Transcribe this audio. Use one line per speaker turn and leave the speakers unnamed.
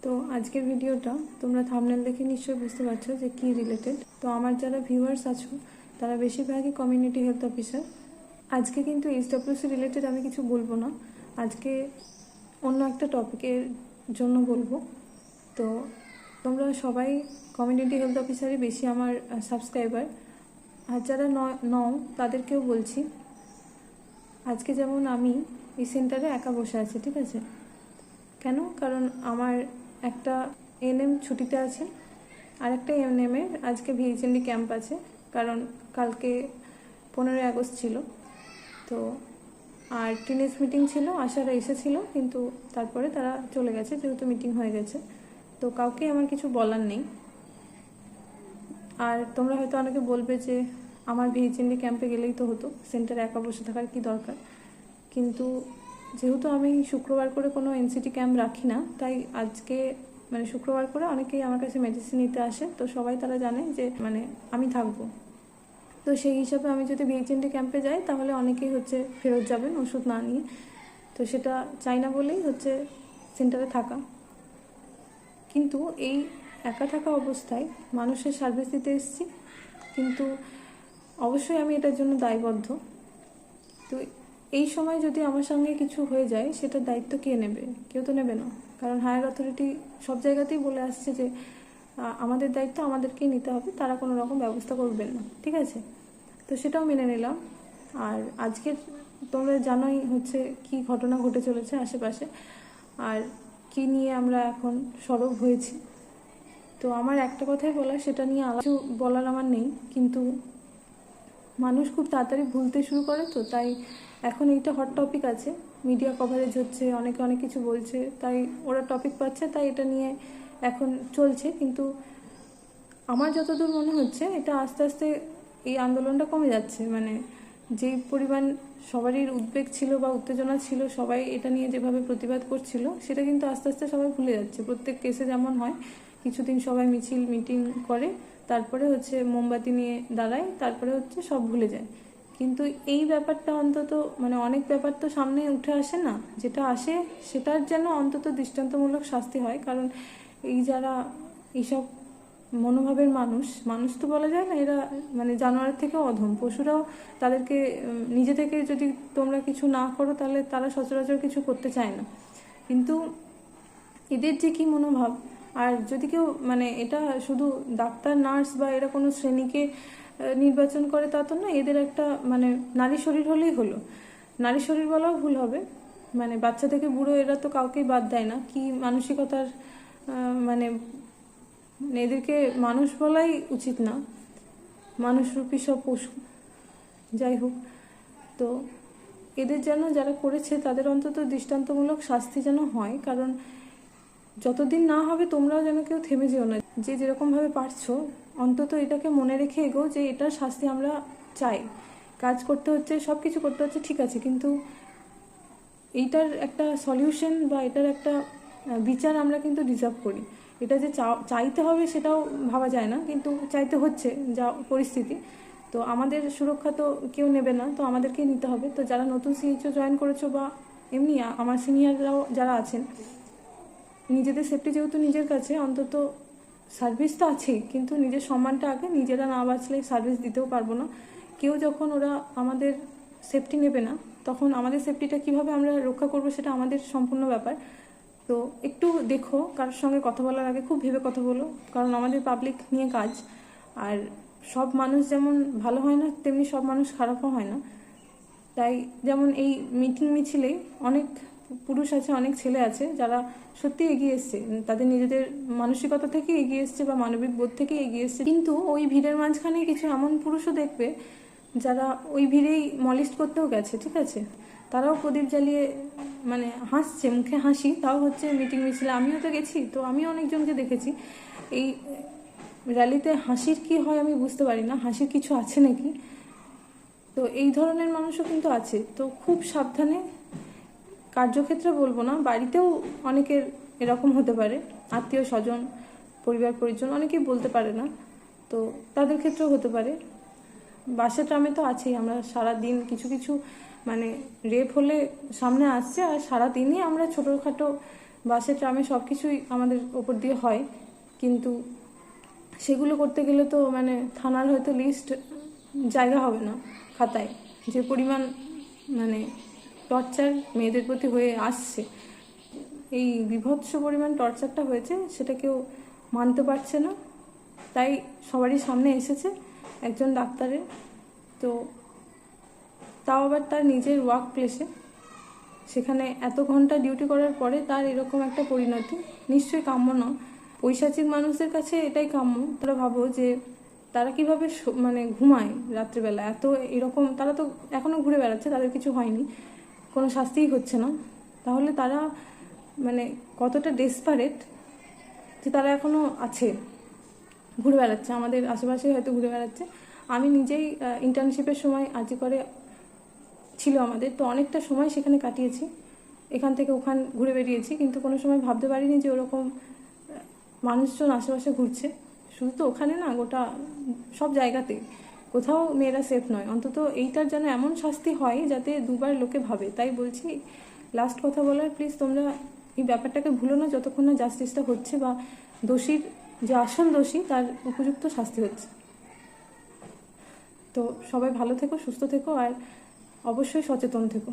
তো আজকের ভিডিওটা তোমরা থাম্বনেল দেখে নিশ্চয়ই বুঝতে পারছো যে কি রিলেটেড। তো আমার যারা ভিউয়ার্স আছো তারা বেশিরভাগই কমিউনিটি হেলথ অফিসার। আজকে কিন্তু এইচডব্লিউসি রিলেটেড আমি কিছু বলবো না, আজকে অন্য একটা টপিকের জন্য বলবো। তো তোমরা সবাই কমিউনিটি হেলথ অফিসারই বেশি আমার সাবস্ক্রাইবার, আর যারা নও তাদেরকেও বলছি। আজকে যেমন আমি এই সেন্টারে একা বসে আছি, ঠিক আছে? কেন? কারণ আমার একটা এনএম ছুটিতে আছে, আর একটা এনএমের আজকে ভিএইচএনডি ক্যাম্প আছে, কারণ কালকে 15ই আগস্ট ছিল। তো আর টিনেজ মিটিং ছিল, আশারা এসেছিল, কিন্তু তারপরে তারা চলে গেছে যেহেতু মিটিং হয়ে গেছে। তো কাউকে আমার কিছু বলার নেই। আর তোমরা হয়তো অনেকে বলবে যে আমার ভিএইচএনডি ক্যাম্পে গেলেই তো হতো, সেন্টারে একা বসে থাকার কি দরকার। কিন্তু যেহেতু আমি শুক্রবার করে কোনো এনসিটি ক্যাম্প রাখি না, তাই আজকে শুক্রবার করে অনেকেই আমার কাছে মেডিসিন নিতে আসে, তো সবাই তারা জানে যে আমি থাকবো। তো সেই হিসাবে আমি যদি ভিএইচএনডি ক্যাম্পে যাই তাহলে অনেকেই ফেরত যাবেন ওষুধ না নিয়ে। তো সেটা চাই না বলেই সেন্টারে থাকা। কিন্তু এই একা থাকা অবস্থায় মানুষের সার্ভিস দিতে এসেছি, কিন্তু অবশ্যই আমি এটার জন্য দায়বদ্ধ। তো এই সময় যদি আমার সঙ্গে কিছু হয়ে যায় সেটার দায়িত্ব কে নেবে? কেউ তো নেবে না, কারণ হায়ার অথরিটি সব জায়গাতেই বলে আসছে যে আমাদের দায়িত্ব আমাদেরকেই নিতে হবে, তারা কোনো রকম ব্যবস্থা করবেন না, ঠিক আছে? তো সেটাও মেনে নিলাম। আর আজকের তোমরা জানোই কি ঘটনা ঘটে চলেছে আশেপাশে, আর কি নিয়ে আমরা এখন সরব হয়েছি। তো আমার একটা কথাই বলা, সেটা নিয়ে কিছু বলার আমার নেই, কিন্তু মানুষ খুব তাড়াতাড়ি ভুলতে শুরু করে, তো তাই এখন এইটা হট টপিক আছে, মিডিয়া কভারেজ হচ্ছে, অনেকে অনেক কিছু বলছে, তাই ওরা টপিক পাচ্ছে, তাই এটা নিয়ে এখন চলছে। কিন্তু আমার যতদূর মনে হচ্ছে এটা আস্তে আস্তে এই আন্দোলনটা কমে যাচ্ছে। যেই পরিমাণ সবারই উদ্বেগ ছিল বা উত্তেজনা ছিল, সবাই এটা নিয়ে যেভাবে প্রতিবাদ করছিল, সেটা কিন্তু আস্তে আস্তে সবাই ভুলে যাচ্ছে। প্রত্যেক কেসে যেমন হয়, কিছুদিন সবাই মিটিং করে, তারপরে মোমবাতি নিয়ে দাঁড়ায়, তারপরে সব ভুলে যায়। কিন্তু এই ব্যাপারটা অন্তত অনেক ব্যাপার তো সামনে উঠে আসে না, যেটা আসে সেটার যেন অন্তত দৃষ্টান্তমূলক শাস্তি হয়। কারণ এই যারা এইসব মনোভাবের মানুষ তো বলা যায় না, এরা জানোয়ারের থেকেও অধম। পশুরাও তাদেরকে নিজে থেকে যদি তোমরা কিছু না করো তাহলে তারা সচরাচর কিছু করতে চায় না। কিন্তু এদের যে কি মনোভাব, আর যদি কেউ এটা শুধু ডাক্তার, নার্স বা এরা কোনো শ্রেণীকে নির্বাচন করে তা তো না, এদের একটা নারী শরীর হলেই হলো। নারী শরীর বলাও ভুল হবে, বাচ্চা থেকে বুড়ো এরা তো কাউকেই বাদ দেয় না। কি মানসিকতার এদেরকে মানুষ বলাই উচিত না, মানুষরূপী সব পশু। যাই হোক, তো এদের যেন যারা করেছে তাদের অন্তত দৃষ্টান্তমূলক শাস্তি যেন হয়। কারণ যতদিন না হবে তোমরাও যেন কেউ থেমে যেও না, যে যেরকমভাবে পারছো অন্তত এটাকে মনে রেখে এগো যে এটার শাস্তি আমরা চাই। কাজ করতে হচ্ছে, সব কিছু করতে হচ্ছে, ঠিক আছে, কিন্তু এইটার একটা সলিউশন বা এটার একটা বিচার আমরা কিন্তু ডিজার্ভ করি। এটা যে চাইতে হবে সেটাও ভাবা যায় না, কিন্তু চাইতে হচ্ছে যা পরিস্থিতি। তো আমাদের সুরক্ষা তো কেউ নেবে না, তো আমাদেরকেই নিতে হবে। তো যারা নতুন সিএইচও জয়েন করেছো বা এমনি আমার সিনিয়ররাও যারা আছেন, নিজেদের সেফটি যেহেতু নিজের কাছে, অন্তত সার্ভিস তো আছেই, কিন্তু নিজের সম্মানটা আগে। নিজেরা না বাঁচলে সার্ভিস দিতেও পারবো না। কেউ যখন ওরা আমাদের সেফটি নেবে না, তখন আমাদের সেফটিটা কিভাবে আমরা রক্ষা করবো সেটা আমাদের সম্পূর্ণ ব্যাপার। তো একটু দেখো, কারোর সঙ্গে কথা বলার আগে খুব ভেবে কথা বলো, কারণ আমাদের পাবলিক নিয়ে কাজ। আর সব মানুষ যেমন ভালো হয় না, তেমনি সব মানুষ খারাপও হয় না। তাই যেমন এই মিটিং মিছিলেই অনেক পুরুষ আছে, অনেক ছেলে আছে যারা সত্যি এগিয়ে এসছে, তাদের নিজেদের মানসিকতা থেকে এগিয়ে এসছে বা মানবিক বোধ থেকে এগিয়ে এসছে। কিন্তু ওই ভিড়ের মাঝখানে কিছু এমন পুরুষও দেখবে যারা ওই ভিড়েই মলিস্ট করতেও গেছে, ঠিক আছে? তারাও প্রদীপ জ্বালিয়ে হাসছে, মুখে হাসি, তাও মিটিং মিছিলে। আমিও তো গেছি, তো আমিও অনেকজনকে দেখেছি। এই র্যালিতে হাসির কি হয় আমি বুঝতে পারি না, হাসির কিছু আছে নাকি? তো এই ধরনের মানুষও কিন্তু আছে। তো খুব সাবধানে, কার্যক্ষেত্রে বলবো না, বাড়িতেও অনেকের এরকম হতে পারে, আত্মীয় স্বজন, পরিবার পরিজন, অনেকেই বলতে পারে না, তো তাদের ক্ষেত্রেও হতে পারে। বাসে ট্রামে তো আছেই, আমরা সারাদিন কিছু রেপ হলে সামনে আসছে, আর সারাদিনই আমরা ছোটোখাটো বাসে ট্রামে সব কিছুই আমাদের ওপর দিয়ে হয়, কিন্তু সেগুলো করতে গেলে তো মানে থানার হয়তো লিস্ট জায়গা হবে না খাতায়। যে পরিমাণ মানে টর্চার মেয়েদের প্রতি হয়ে আসছে, এই বীভৎস পরিমাণ টর্চারটা হয়েছে, সেটা কেউ মানতে পারছে না। তাই সবারই সামনে এসেছে একজন ডাক্তারের, তো তাও আবার তার নিজের ওয়ার্ক প্লেসে, সেখানে এত ঘন্টা ডিউটি করার পরে তার এরকম একটা পরিণতি নিশ্চয়ই কাম্য না। পৈশাচিক মানুষদের কাছে এটাই কাম্য। তারা ভাবো যে তারা কিভাবে মানে ঘুমায় রাত্রিবেলা, এত এরকম, তারা তো এখনো ঘুরে বেড়াচ্ছে, তাদের কিছু হয়নি, কোনো শাস্তিই হচ্ছে না, তাহলে তারা মানে কতটা ডেসপারেট যে তারা এখনো আছে, ঘুরে বেড়াচ্ছে, আমাদের আশেপাশে হয়তো ঘুরে বেড়াচ্ছে। আমি নিজেই ইন্টার্নশিপের সময় আরজি করে ছিল আমাদের, তো অনেকটা সময় সেখানে কাটিয়েছি, এখান থেকে ওখান ঘুরে বেরিয়েছি, কিন্তু কোনো সময় ভাবতে পারিনি যে ওরকম মানুষজন আশেপাশে ঘুরছে। শুধু তো ওখানে না, গোটা সব জায়গাতে কোথাও মেয়েরা সেফ নয়। অন্তত এইটার যেন এমন শাস্তি হয় যাতে দুবার লোকে ভাবে। তাই বলছি, লাস্ট কথা বলার, প্লিজ তোমরা এই ব্যাপারটাকে ভুলো না যতক্ষণ না জাস্টিসটা হচ্ছে বা দোষীর যে আসল দোষী তার উপযুক্ত শাস্তি হচ্ছে। তো সবাই ভালো থেকো, সুস্থ থেকো, আর অবশ্যই সচেতন থেকো।